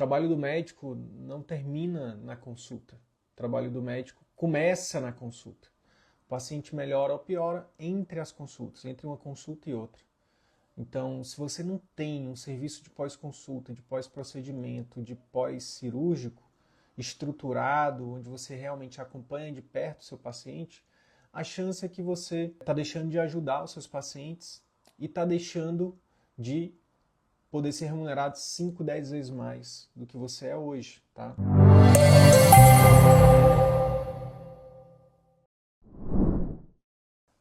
trabalho do médico não termina na consulta. O trabalho do médico começa na consulta. O paciente melhora ou piora entre as consultas, entre uma consulta e outra. Então, se você não tem um serviço de pós-consulta, de pós-procedimento, de pós-cirúrgico estruturado, onde você realmente acompanha de perto o seu paciente, a chance é que você está deixando de ajudar os seus pacientes e está deixando de poder ser remunerado 5, 10 vezes mais do que você é hoje, tá?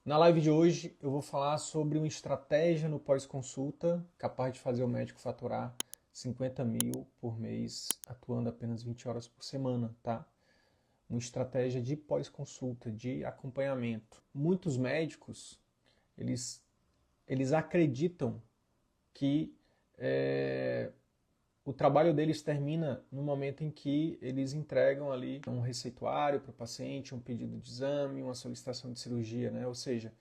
Na live de hoje eu vou falar sobre uma estratégia no pós-consulta capaz de fazer o médico faturar 50 mil por mês atuando apenas 20 horas por semana, tá? Uma estratégia de pós-consulta, de acompanhamento. Muitos médicos, eles acreditam que o trabalho deles termina no momento em que eles entregam ali um receituário para o paciente, um pedido de exame, uma solicitação de cirurgia, né? Ou seja,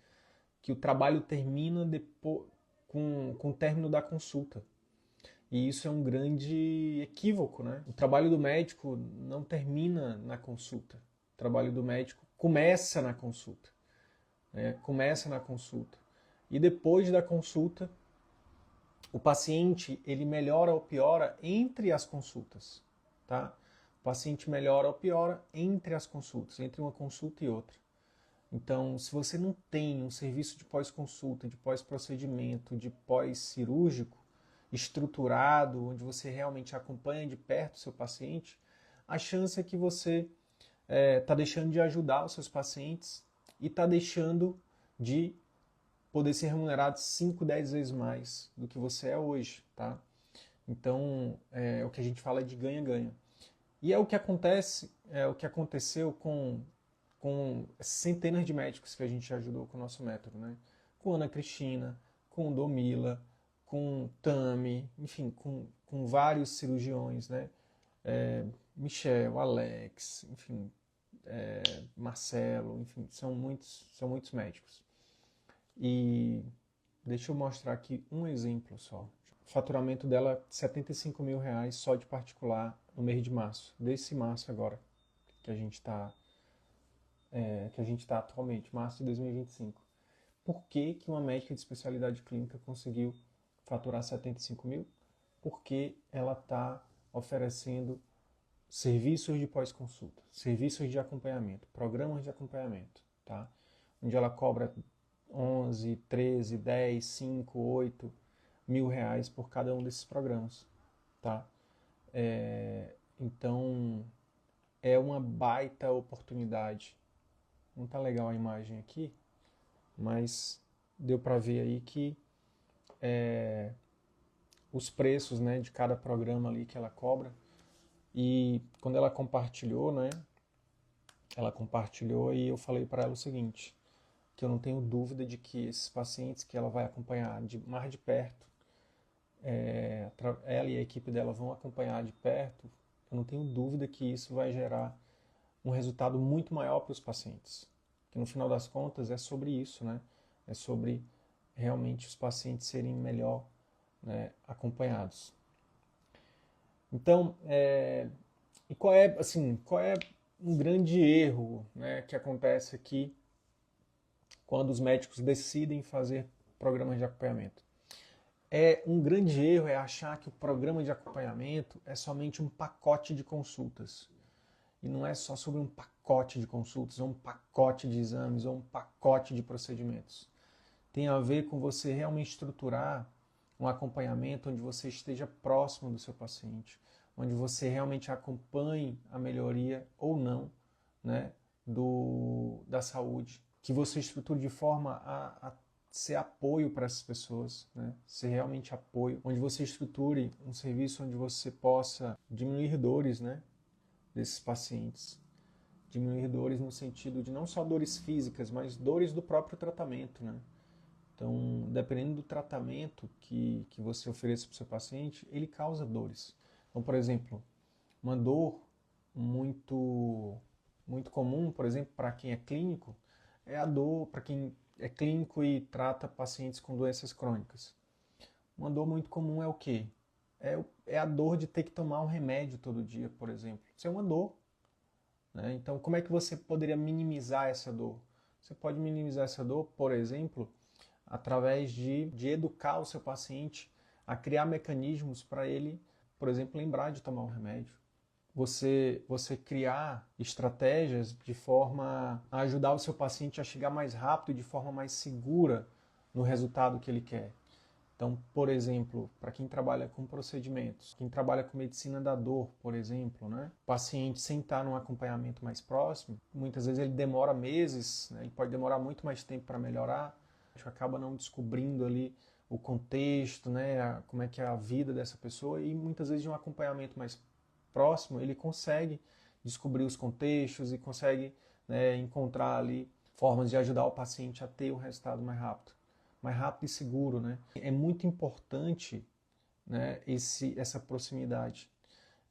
que o trabalho termina depois, com o término da consulta. E isso é um grande equívoco, né? O trabalho do médico não termina na consulta. O trabalho do médico começa na consulta, né? Começa na consulta. E depois da consulta, o paciente ele melhora ou piora entre as consultas, tá? O paciente melhora ou piora entre as consultas, entre uma consulta e outra. Então, se você não tem um serviço de pós-consulta, de pós-procedimento, de pós-cirúrgico estruturado, onde você realmente acompanha de perto o seu paciente, a chance é que você está deixando de ajudar os seus pacientes e está deixando de poder ser remunerado 5, 10 vezes mais do que você é hoje, tá? Então, o que a gente fala é de ganha-ganha. E é o que acontece, é o que aconteceu com centenas de médicos que a gente ajudou com o nosso método, né? Com Ana Cristina, com Domila, com Tami, enfim, com vários cirurgiões, né? Michel, Alex, enfim, Marcelo, enfim, são muitos médicos. E deixa eu mostrar aqui um exemplo só. O faturamento dela, 75 mil reais só de particular no mês de março. Desse março agora, que a gente está atualmente, março de 2025. Por que uma médica de especialidade clínica conseguiu faturar 75 mil? Porque ela está oferecendo serviços de pós-consulta, serviços de acompanhamento, programas de acompanhamento, tá? Onde ela cobra 11, 13, 10, 5, 8 mil reais por cada um desses programas, tá? Então, é uma baita oportunidade. Não tá legal a imagem aqui, mas deu para ver aí que os preços, né, de cada programa ali que ela cobra. E quando ela compartilhou, né, ela compartilhou e eu falei para ela o seguinte, que eu não tenho dúvida de que esses pacientes que ela vai acompanhar mais de perto, ela e a equipe dela vão acompanhar de perto, eu não tenho dúvida que isso vai gerar um resultado muito maior para os pacientes. Que no final das contas é sobre isso, né? É sobre realmente os pacientes serem melhor, né, acompanhados. Então, e qual é um grande erro, né, que acontece aqui quando os médicos decidem fazer programas de acompanhamento? Um grande erro é achar que o programa de acompanhamento é somente um pacote de consultas. E não é só sobre um pacote de consultas, ou um pacote de exames, ou um pacote de procedimentos. Tem a ver com você realmente estruturar um acompanhamento onde você esteja próximo do seu paciente, onde você realmente acompanhe a melhoria ou não, né, da saúde. Que você estruture de forma a ser apoio para essas pessoas, né? Ser realmente apoio, onde você estruture um serviço onde você possa diminuir dores, né, desses pacientes. Diminuir dores no sentido de não só dores físicas, mas dores do próprio tratamento, né? Então, dependendo do tratamento que você ofereça para o seu paciente, ele causa dores. Então, por exemplo, uma dor muito comum, por exemplo, para quem é clínico, é a dor para quem é clínico e trata pacientes com doenças crônicas. Uma dor muito comum é o quê? É é a dor de ter que tomar um remédio todo dia, por exemplo. Isso é uma dor, né? Então, como é que você poderia minimizar essa dor? Você pode minimizar essa dor, por exemplo, através de educar o seu paciente a criar mecanismos para ele, por exemplo, lembrar de tomar um remédio. Você criar estratégias de forma a ajudar o seu paciente a chegar mais rápido e de forma mais segura no resultado que ele quer. Então, por exemplo, para quem trabalha com procedimentos, quem trabalha com medicina da dor, por exemplo, né? O paciente sem estar num acompanhamento mais próximo, muitas vezes ele demora meses, né? Ele pode demorar muito mais tempo para melhorar, a gente acaba não descobrindo ali o contexto, né? Como é que é a vida dessa pessoa, e muitas vezes de um acompanhamento mais próximo ele consegue descobrir os contextos e consegue, né, encontrar ali formas de ajudar o paciente a ter um resultado mais rápido e seguro, né? É muito importante, né, essa proximidade.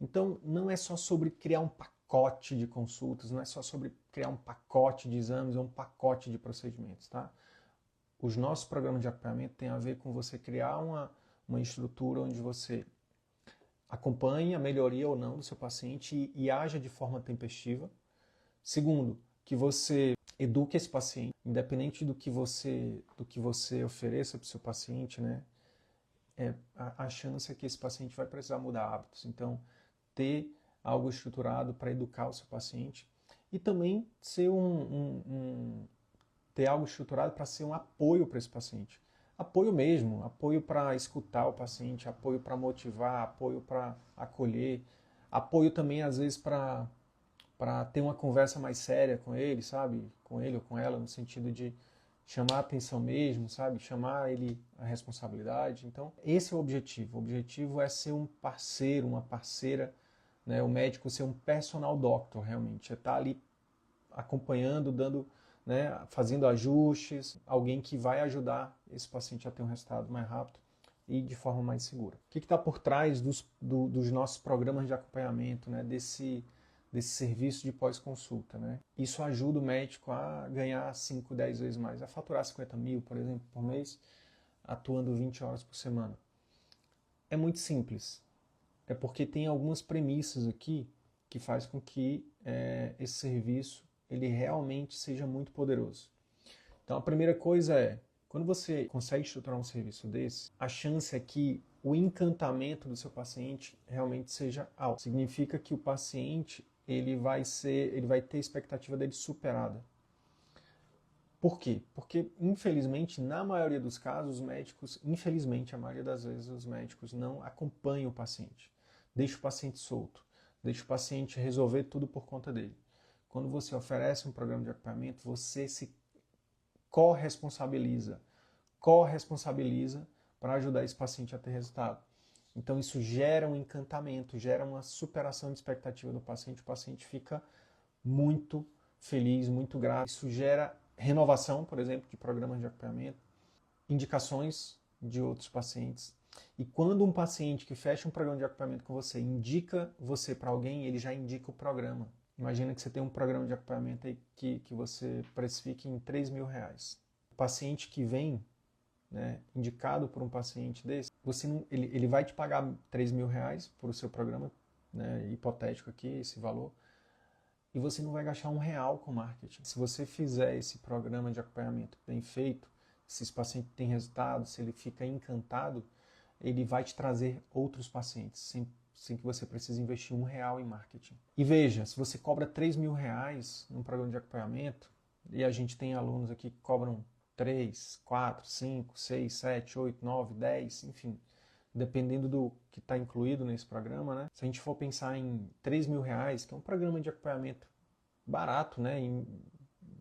Então, não é só sobre criar um pacote de consultas, não é só sobre criar um pacote de exames ou um pacote de procedimentos, tá? Os nossos programas de acompanhamento têm a ver com você criar uma estrutura onde você acompanhe a melhoria ou não do seu paciente e haja de forma tempestiva. Segundo, que você eduque esse paciente, independente do que você ofereça para o seu paciente, né? A chance é que esse paciente vai precisar mudar hábitos. Então, ter algo estruturado para educar o seu paciente e também ser ter algo estruturado para ser um apoio para esse paciente. Apoio mesmo, apoio para escutar o paciente, apoio para motivar, apoio para acolher, apoio também às vezes para ter uma conversa mais séria com ele, sabe? Com ele ou com ela, no sentido de chamar a atenção mesmo, sabe? Chamar ele à responsabilidade. Então, esse é o objetivo. O objetivo é ser um parceiro, uma parceira, né? O médico ser um personal doctor, realmente. É estar ali acompanhando, dando, né, fazendo ajustes, alguém que vai ajudar esse paciente a ter um resultado mais rápido e de forma mais segura. O que está por trás dos nossos programas de acompanhamento, né, desse serviço de pós-consulta, né? Isso ajuda o médico a ganhar 5, 10 vezes mais, a faturar 50 mil, por exemplo, por mês, atuando 20 horas por semana. É muito simples. É porque tem algumas premissas aqui que faz com que esse serviço ele realmente seja muito poderoso. Então a primeira coisa é, quando você consegue estruturar um serviço desse, a chance é que o encantamento do seu paciente realmente seja alto. Significa que o paciente ele vai ter a expectativa dele superada. Por quê? Porque, infelizmente, na maioria dos casos, os médicos, infelizmente, a maioria das vezes, os médicos não acompanham o paciente. Deixa o paciente solto, deixa o paciente resolver tudo por conta dele. Quando você oferece um programa de acompanhamento, você se corresponsabiliza para ajudar esse paciente a ter resultado. Então isso gera um encantamento, gera uma superação de expectativa do paciente, o paciente fica muito feliz, muito grato. Isso gera renovação, por exemplo, de programas de acompanhamento, indicações de outros pacientes. E quando um paciente que fecha um programa de acompanhamento com você indica você para alguém, ele já indica o programa. Imagina que você tem um programa de acompanhamento aí que você precifique em R$3.000. O paciente que vem, né, indicado por um paciente desse, ele vai te pagar R$3.000 por o seu programa, né, hipotético aqui, esse valor, e você não vai gastar R$1 com marketing. Se você fizer esse programa de acompanhamento bem feito, se esse paciente tem resultado, se ele fica encantado, ele vai te trazer outros pacientes, sem que você precise investir R$1 em marketing. E veja, se você cobra R$3.000 num programa de acompanhamento, e a gente tem alunos aqui que cobram 3, 4, 5, 6, 7, 8, 9, 10, enfim, dependendo do que está incluído nesse programa, né? Se a gente for pensar em R$3.000, que é um programa de acompanhamento barato, né?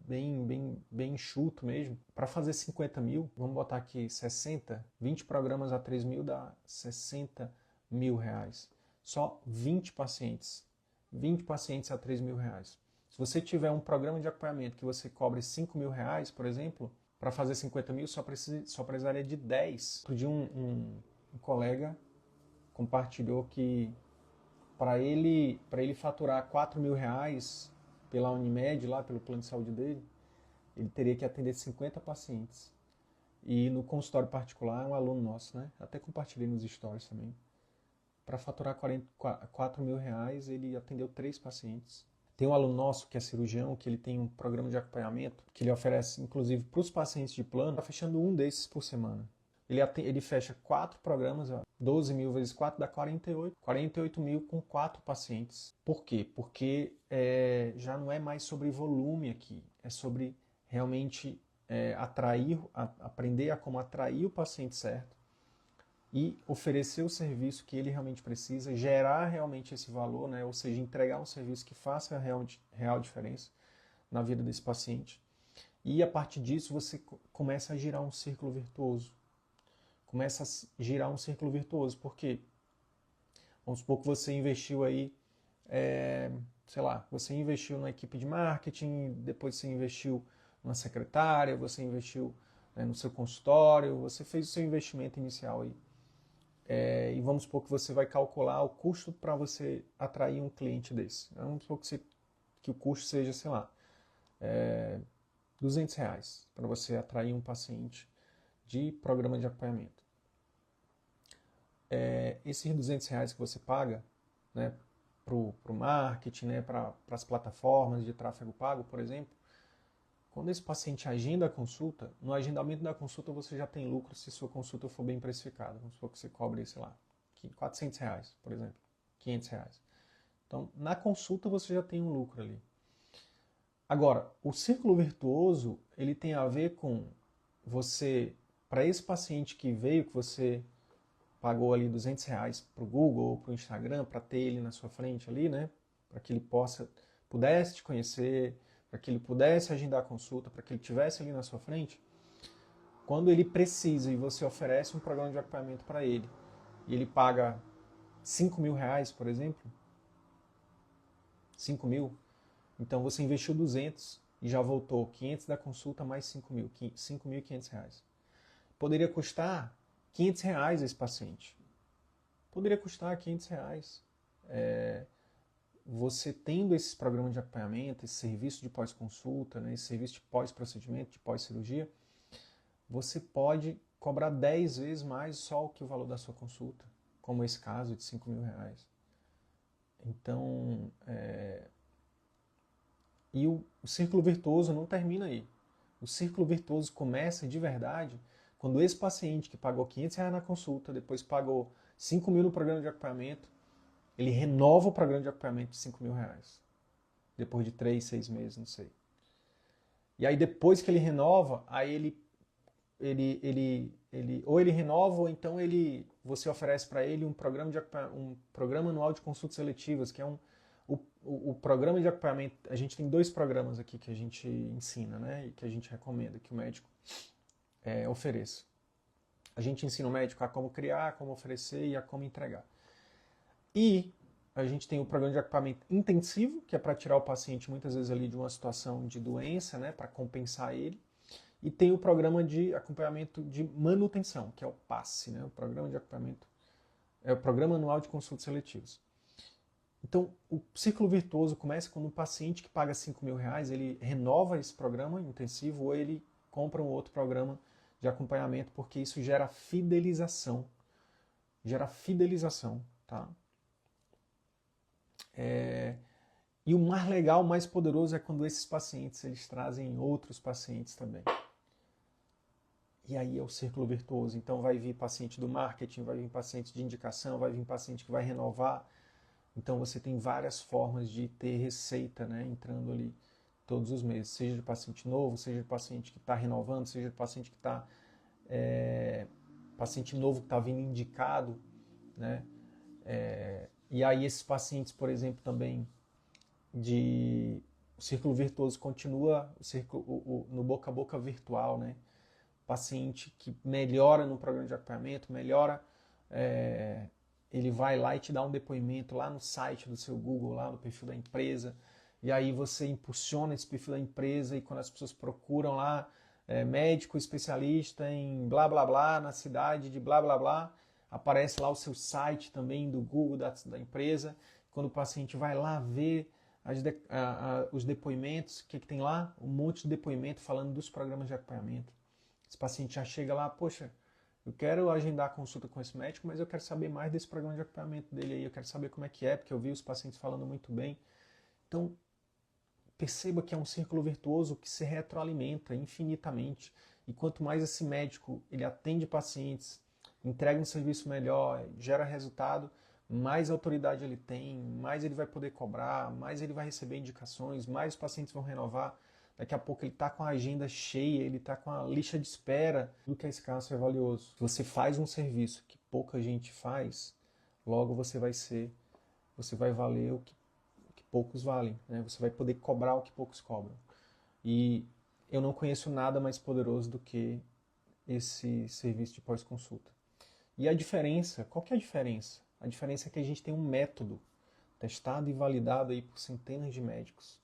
Bem enxuto mesmo, para fazer 50 mil, vamos botar aqui 60, 20 programas a 3 mil dá R$60.000. Só 20 pacientes a R$3.000. Se você tiver um programa de acompanhamento que você cobre R$5.000, por exemplo, para fazer 50 mil só precisaria de 10. Outro dia um colega compartilhou que para ele faturar R$4.000 pela Unimed, lá pelo plano de saúde dele, ele teria que atender 50 pacientes. E no consultório particular, um aluno nosso, né? Até compartilhei nos stories também. para faturar 4 mil reais, ele atendeu 3 pacientes. Tem um aluno nosso que é cirurgião, que ele tem um programa de acompanhamento, que ele oferece, inclusive, para os pacientes de plano, está fechando um desses por semana. Ele fecha 4 programas, 12 mil vezes 4 dá 48 mil com 4 pacientes. Por quê? Porque já não é mais sobre volume aqui, é sobre realmente aprender a como atrair o paciente certo e oferecer o serviço que ele realmente precisa, gerar realmente esse valor, né? Ou seja, entregar um serviço que faça a real diferença na vida desse paciente. E a partir disso você começa a girar um círculo virtuoso. Começa a girar um círculo virtuoso. Por quê? Vamos supor que você investiu aí, sei lá, você investiu na equipe de marketing, depois você investiu numa secretária, você investiu, né, no seu consultório, você fez o seu investimento inicial aí. E vamos supor que você vai calcular o custo para você atrair um cliente desse. Vamos supor que o custo seja, sei lá, R$200 para você atrair um paciente de programa de acompanhamento. Esses R$200 que você paga, né, para o marketing, né, para as plataformas de tráfego pago, por exemplo, quando esse paciente agenda a consulta, no agendamento da consulta você já tem lucro se sua consulta for bem precificada. Vamos supor que você cobre, sei lá, R$400, por exemplo, R$500. Então, na consulta você já tem um lucro ali. Agora, o círculo virtuoso, ele tem a ver com você, para esse paciente que veio, que você pagou ali R$200 para o Google ou para o Instagram, para ter ele na sua frente ali, né? Para que ele pudesse te conhecer, para que ele pudesse agendar a consulta, para que ele estivesse ali na sua frente. Quando ele precisa e você oferece um programa de acompanhamento para ele, e ele paga R$5 mil, por exemplo, 5 mil, então você investiu 200 e já voltou 500 da consulta mais 5 mil, R$5.500. Poderia custar R$500 esse paciente. Poderia custar R$500. Você tendo esses programas de acompanhamento, esse serviço de pós-consulta, né, esse serviço de pós-procedimento, de pós-cirurgia, você pode cobrar 10 vezes mais só que o valor da sua consulta, como esse caso de R$5 mil. Então, e o círculo virtuoso não termina aí. O círculo virtuoso começa de verdade quando esse paciente que pagou R$500 na consulta, depois pagou R$5 mil no programa de acompanhamento, ele renova o programa de acompanhamento de R$5 mil. Depois de 3, 6 meses, não sei. E aí depois que ele renova, aí ou ele renova, ou então você oferece para ele um programa anual de consultas seletivas, que é o programa de acompanhamento. A gente tem 2 programas aqui que a gente ensina, né, e que a gente recomenda que o médico ofereça. A gente ensina o médico a como criar, como oferecer e a como entregar. E a gente tem o programa de acompanhamento intensivo, que é para tirar o paciente muitas vezes ali de uma situação de doença, né, para compensar ele. E tem o programa de acompanhamento de manutenção, que é o PASSE, né, o programa de acompanhamento, o programa anual de consultas seletivas. Então, o ciclo virtuoso começa quando um paciente que paga R$5 mil, ele renova esse programa intensivo ou ele compra um outro programa de acompanhamento, porque isso gera fidelização. Gera fidelização, tá? E o mais legal, o mais poderoso é quando esses pacientes eles trazem outros pacientes também. E aí é o círculo virtuoso. Então vai vir paciente do marketing, vai vir paciente de indicação, vai vir paciente que vai renovar. Então você tem várias formas de ter receita, né, entrando ali todos os meses. Seja de paciente novo, seja de paciente que está renovando, seja de paciente que está... paciente novo que está vindo indicado, né? E aí esses pacientes, por exemplo, também o círculo virtuoso continua no boca a boca virtual, né? Paciente que melhora no programa de acompanhamento, melhora, ele vai lá e te dá um depoimento lá no site do seu Google, lá no perfil da empresa, e aí você impulsiona esse perfil da empresa e quando as pessoas procuram lá, médico especialista em blá blá blá, na cidade de blá blá blá, aparece lá o seu site também do Google da empresa. Quando o paciente vai lá ver os depoimentos, o que tem lá? Um monte de depoimento falando dos programas de acompanhamento. Esse paciente já chega lá, poxa, eu quero agendar a consulta com esse médico, mas eu quero saber mais desse programa de acompanhamento dele aí, eu quero saber como é que é, porque eu vi os pacientes falando muito bem. Então, perceba que é um círculo virtuoso que se retroalimenta infinitamente. E quanto mais esse médico ele atende pacientes, entrega um serviço melhor, gera resultado, mais autoridade ele tem, mais ele vai poder cobrar, mais ele vai receber indicações, mais os pacientes vão renovar. Daqui a pouco ele está com a agenda cheia, ele está com a lista de espera. O que é escasso é valioso. Se você faz um serviço que pouca gente faz, logo você vai valer o que poucos valem, né? Você vai poder cobrar o que poucos cobram. E eu não conheço nada mais poderoso do que esse serviço de pós-consulta. E a diferença, qual que é a diferença? A diferença é que a gente tem um método testado e validado aí por centenas de médicos,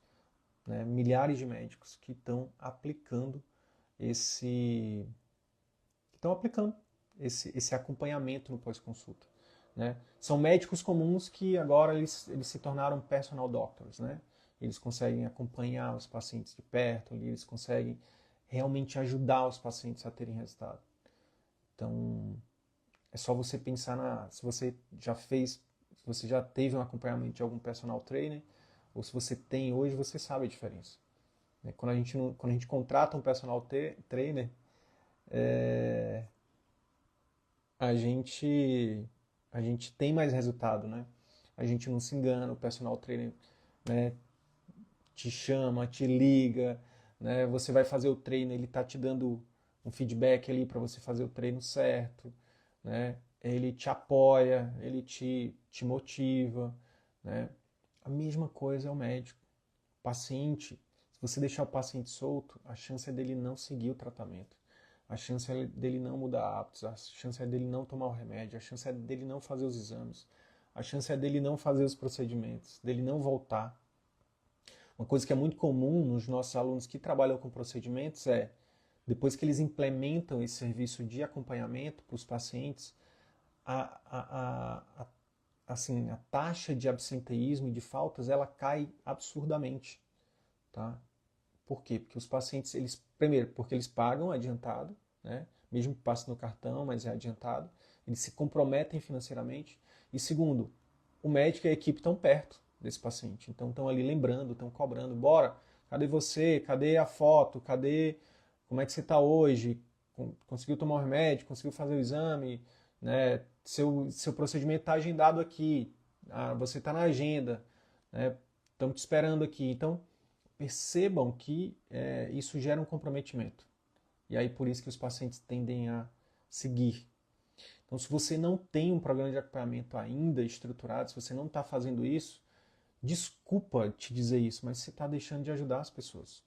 né? Milhares de médicos que estão aplicando esse acompanhamento no pós-consulta. Né? São médicos comuns que agora eles se tornaram personal doctors. Né? Eles conseguem acompanhar os pacientes de perto, eles conseguem realmente ajudar os pacientes a terem resultado. Então, é só você pensar se você já teve um acompanhamento de algum personal trainer, ou se você tem hoje, você sabe a diferença. Quando a gente contrata um personal trainer, a gente tem mais resultado, né? A gente não se engana, o personal trainer, né, te chama, te liga, né? Você vai fazer o treino, ele tá te dando um feedback ali para você fazer o treino certo, né? Ele te apoia, ele te motiva, né? A mesma coisa é o médico. O paciente, se você deixar o paciente solto, a chance é dele não seguir o tratamento. A chance é dele não mudar hábitos, a chance é dele não tomar o remédio, a chance é dele não fazer os exames, a chance é dele não fazer os procedimentos, dele não voltar. Uma coisa que é muito comum nos nossos alunos que trabalham com procedimentos é, depois que eles implementam esse serviço de acompanhamento para os pacientes, assim, a taxa de absenteísmo e de faltas ela cai absurdamente. Tá? Por quê? Porque os pacientes, primeiro, porque eles pagam adiantado, né? Mesmo que passe no cartão, mas é adiantado, eles se comprometem financeiramente. E segundo, o médico e a equipe estão perto desse paciente, então estão ali lembrando, estão cobrando, bora, cadê você? Cadê a foto? Cadê? Como é que você está hoje? Conseguiu tomar o remédio? Conseguiu fazer o exame? Né? Seu procedimento está agendado aqui, você está na agenda, né? Estamos te esperando aqui. Então, percebam que isso gera um comprometimento. E aí por isso que os pacientes tendem a seguir. Então, se você não tem um programa de acompanhamento ainda estruturado, se você não está fazendo isso, desculpa te dizer isso, mas você está deixando de ajudar as pessoas.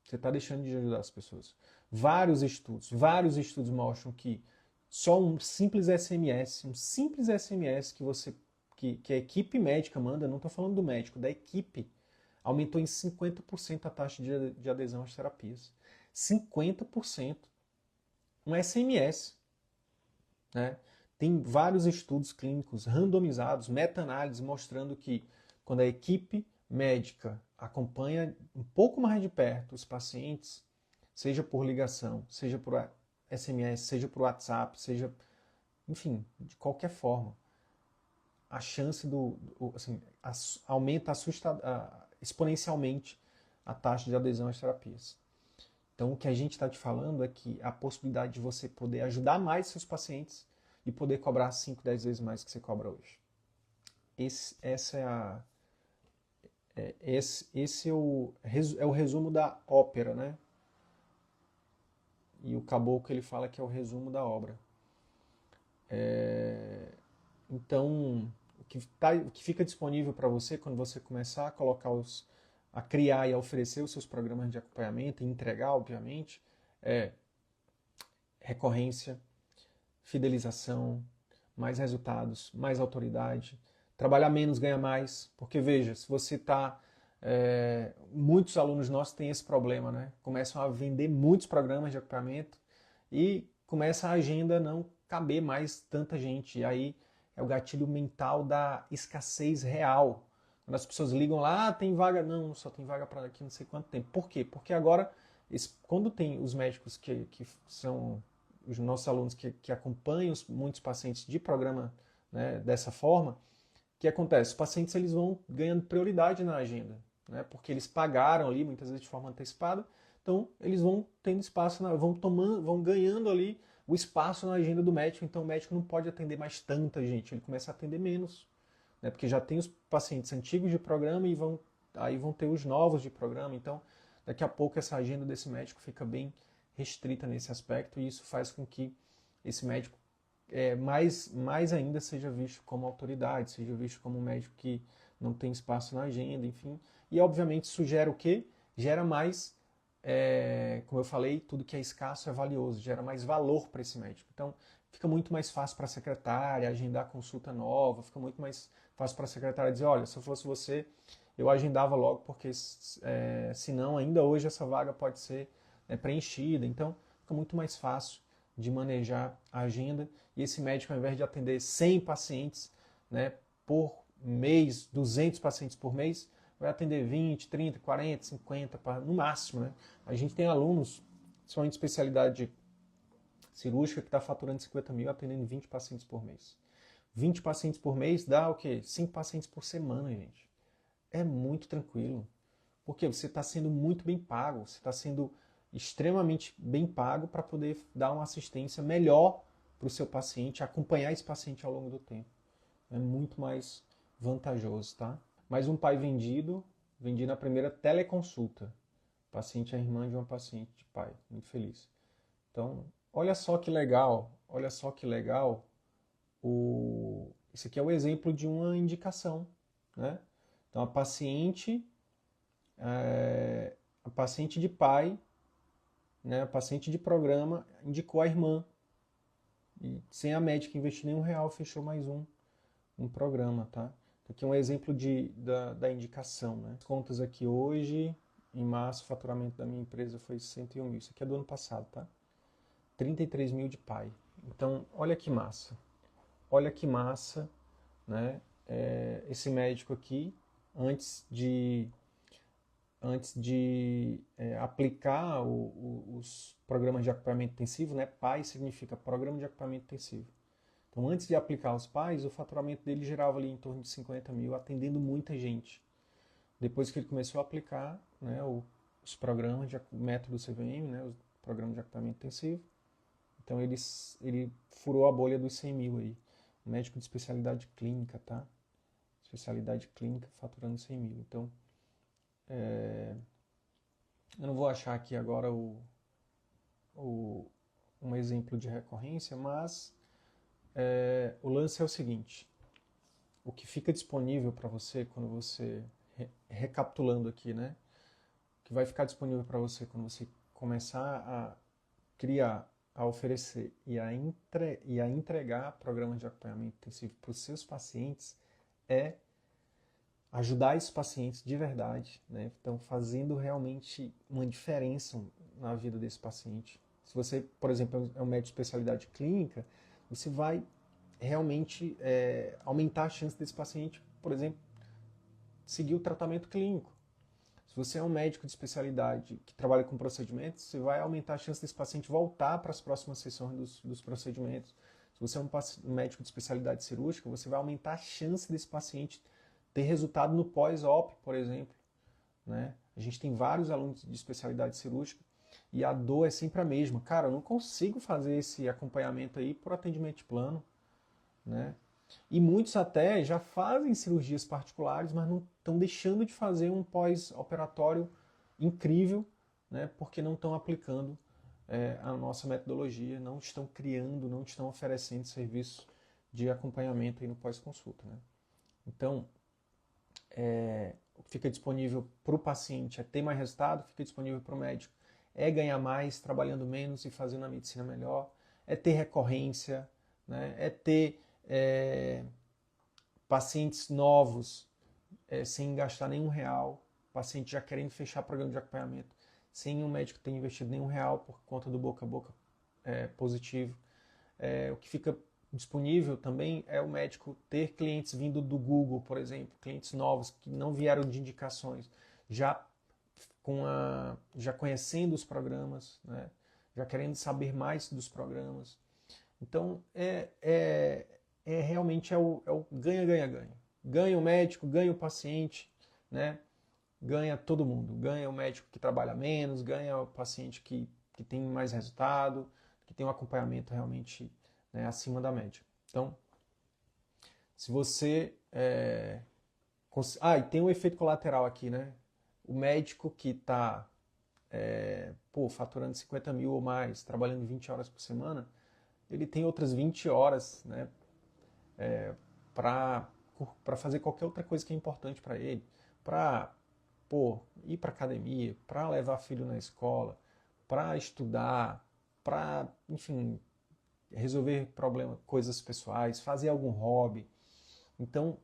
Você está deixando de ajudar as pessoas. Vários estudos mostram que só um simples SMS que a equipe médica manda, não estou falando do médico, da equipe, aumentou em 50% a taxa de adesão às terapias. 50%. Um SMS. Né? Tem vários estudos clínicos randomizados, meta-análises, mostrando que quando a equipe médica acompanha um pouco mais de perto os pacientes, seja por ligação, seja por SMS, seja por WhatsApp, seja, enfim, de qualquer forma, a chance aumenta exponencialmente a taxa de adesão às terapias. Então, o que a gente está te falando é que a possibilidade de você poder ajudar mais seus pacientes e poder cobrar 5, 10 vezes mais que você cobra hoje. Esse é o resumo da ópera, né? E o caboclo ele fala que é o resumo da obra. Então, o que fica disponível para você quando você começar a colocar a criar e a oferecer os seus programas de acompanhamento e entregar, obviamente, é recorrência, fidelização, mais resultados, mais autoridade, trabalhar menos, ganha mais, porque veja, se você está... muitos alunos nossos têm esse problema, né? Começam a vender muitos programas de acompanhamento e começa a agenda não caber mais tanta gente, e aí é o gatilho mental da escassez real. Quando as pessoas ligam lá, tem vaga. Não, só tem vaga para daqui não sei quanto tempo. Por quê? Porque agora, quando tem os médicos que são os nossos alunos que acompanham muitos pacientes de programa, né, dessa forma, o que acontece? Os pacientes eles vão ganhando prioridade na agenda, né, porque eles pagaram ali, muitas vezes de forma antecipada, então eles vão tendo espaço, vão ganhando ali o espaço na agenda do médico, então o médico não pode atender mais tanta gente, ele começa a atender menos, né, porque já tem os pacientes antigos de programa e aí vão ter os novos de programa, então daqui a pouco essa agenda desse médico fica bem restrita nesse aspecto e isso faz com que esse médico mais ainda seja visto como autoridade, seja visto como um médico que não tem espaço na agenda, enfim. E obviamente isso gera o quê? Gera mais, como eu falei, tudo que é escasso é valioso, gera mais valor para esse médico. Então fica muito mais fácil para a secretária agendar consulta nova, fica muito mais fácil para a secretária dizer, olha, se eu fosse você, eu agendava logo, porque senão ainda hoje essa vaga pode ser preenchida. Então fica muito mais fácil de manejar a agenda e esse médico, ao invés de atender 100 pacientes, né, por mês, 200 pacientes por mês, vai atender 20, 30, 40, 50, no máximo. Né? A gente tem alunos, principalmente especialidade cirúrgica, que está faturando 50 mil atendendo 20 pacientes por mês. 20 pacientes por mês dá o quê? 5 pacientes por semana, gente. É muito tranquilo. Porque você está sendo muito bem pago, você está sendo extremamente bem pago para poder dar uma assistência melhor para o seu paciente, acompanhar esse paciente ao longo do tempo. É muito mais vantajoso, tá? Mais um pai vendido, vendi na primeira teleconsulta. O paciente é irmã de uma paciente de pai, muito feliz. Então, olha só que legal, esse aqui é o exemplo de uma indicação, né? Então, a paciente de pai, né, a paciente de programa, indicou a irmã. E sem a médica investir nenhum real, fechou mais um programa, tá? Aqui é um exemplo da indicação, né? As contas aqui hoje, em março, o faturamento da minha empresa foi 101 mil. Isso aqui é do ano passado, tá? 33 mil de pai. Então, olha que massa. Olha que massa, né? Esse médico aqui, antes de aplicar os programas de acompanhamento intensivo, né? PAI significa Programa de Acompanhamento Intensivo. Então, antes de aplicar os PAIs, o faturamento dele girava ali em torno de 50 mil, atendendo muita gente. Depois que ele começou a aplicar, né, os programas o método CVM, né, o Programa de Acompanhamento Intensivo, então ele furou a bolha dos 100 mil aí. Médico de especialidade clínica, tá? Especialidade clínica faturando 100 mil. Então, eu não vou achar aqui agora um exemplo de recorrência, mas o lance é o seguinte: o que fica disponível para você quando você, recapitulando aqui, né? O que vai ficar disponível para você quando você começar a criar, a oferecer e a entregar programas de acompanhamento intensivo para os seus pacientes é ajudar esses pacientes de verdade, né? Então, fazendo realmente uma diferença na vida desse paciente. Se você, por exemplo, é um médico de especialidade clínica, você vai realmente aumentar a chance desse paciente, por exemplo, seguir o tratamento clínico. Se você é um médico de especialidade que trabalha com procedimentos, você vai aumentar a chance desse paciente voltar para as próximas sessões dos procedimentos. Se você é um médico de especialidade cirúrgica, você vai aumentar a chance desse paciente ter resultado no pós-op, por exemplo. Né? A gente tem vários alunos de especialidade cirúrgica e a dor é sempre a mesma. Cara, eu não consigo fazer esse acompanhamento aí por atendimento de plano. Né? E muitos até já fazem cirurgias particulares, mas não estão deixando de fazer um pós-operatório incrível, né? Porque não estão aplicando a nossa metodologia, não estão criando, não estão oferecendo serviço de acompanhamento aí no pós-consulta. Né? Então, o que fica disponível para o paciente é ter mais resultado, fica disponível para o médico é ganhar mais, trabalhando menos e fazendo a medicina melhor, é ter recorrência, né? É ter pacientes novos sem gastar nenhum real, paciente já querendo fechar programa de acompanhamento, sem o médico ter investido nenhum real por conta do boca a boca positivo. O que fica disponível também é o médico ter clientes vindo do Google, por exemplo, clientes novos que não vieram de indicações, já conhecendo os programas, né? já querendo saber mais dos programas. Então, realmente é o ganha-ganha-ganha. Ganha o médico, ganha o paciente, né? Ganha todo mundo. Ganha o médico que trabalha menos, ganha o paciente que tem mais resultado, que tem um acompanhamento realmente, né, acima da média. Então, se você... e tem um efeito colateral aqui, né? O médico que está faturando 50 mil ou mais, trabalhando 20 horas por semana, ele tem outras 20 horas, né, para fazer qualquer outra coisa que é importante para ele, para ir para academia, para levar filho na escola, para estudar, para, enfim, resolver problemas, coisas pessoais, fazer algum hobby. Então,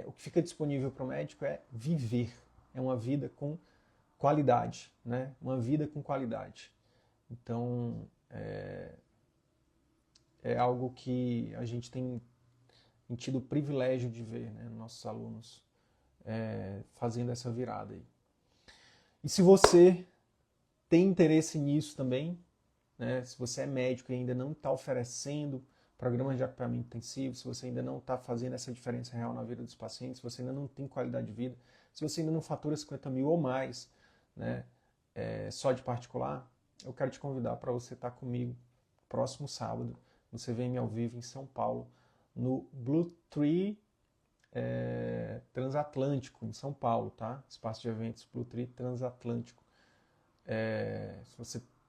o que fica disponível para o médico é viver, é uma vida com qualidade, né? Uma vida com qualidade. Então, é algo que a gente tem tido o privilégio de ver, né, nossos alunos fazendo essa virada aí. E se você tem interesse nisso também, né, se você é médico e ainda não está oferecendo programas de acompanhamento intensivo, se você ainda não está fazendo essa diferença real na vida dos pacientes, se você ainda não tem qualidade de vida, se você ainda não fatura 50 mil ou mais, né, só de particular, eu quero te convidar para você estar comigo próximo sábado, no CVM ao vivo em São Paulo, no Blue Tree Transatlântico, em São Paulo, tá? Espaço de eventos Blue Tree Transatlântico.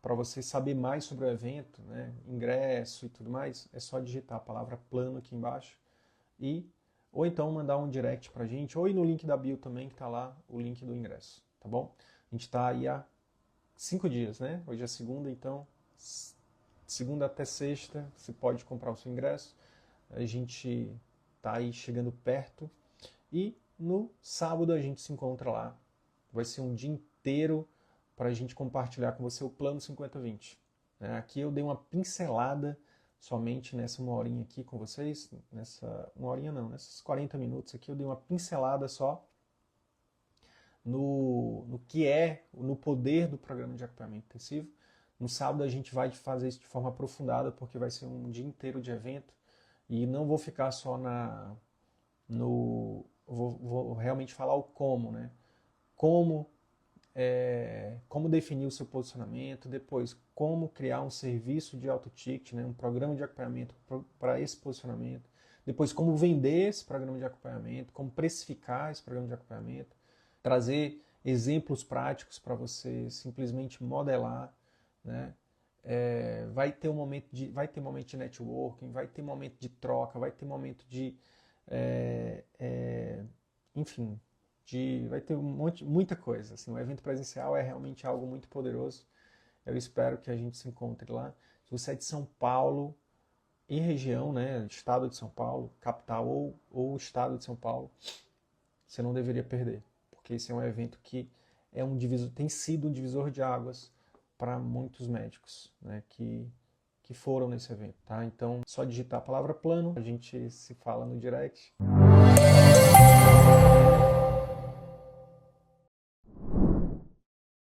Para você saber mais sobre o evento, né, ingresso e tudo mais, é só digitar a palavra plano aqui embaixo ou então mandar um direct pra gente, ou ir no link da bio também, que tá lá o link do ingresso, tá bom? A gente tá aí há 5 dias, né? Hoje é segunda, então segunda até sexta você pode comprar o seu ingresso. A gente tá aí chegando perto e no sábado a gente se encontra lá. Vai ser um dia inteiro para a gente compartilhar com você o plano 50-20. Aqui eu dei uma pincelada somente nessa uma horinha aqui com vocês, nesses 40 minutos aqui eu dei uma pincelada só no poder do programa de acompanhamento intensivo. No sábado a gente vai fazer isso de forma aprofundada, porque vai ser um dia inteiro de evento e não vou ficar só vou realmente falar o como, né? Como definir o seu posicionamento, depois como criar um serviço de auto ticket, né, um programa de acompanhamento para esse posicionamento, depois como vender esse programa de acompanhamento, como precificar esse programa de acompanhamento, trazer exemplos práticos para você simplesmente modelar, né? Vai ter momento de networking, vai ter momento de troca, vai ter momento de enfim, vai ter muita coisa. Assim, o evento presencial é realmente algo muito poderoso. Eu espero que a gente se encontre lá. Se você é de São Paulo e região, né, estado de São Paulo, capital ou estado de São Paulo, você não deveria perder, porque esse é um evento que tem sido um divisor de águas para muitos médicos, né, que foram nesse evento, tá? Então, só digitar a palavra plano, a gente se fala no direct.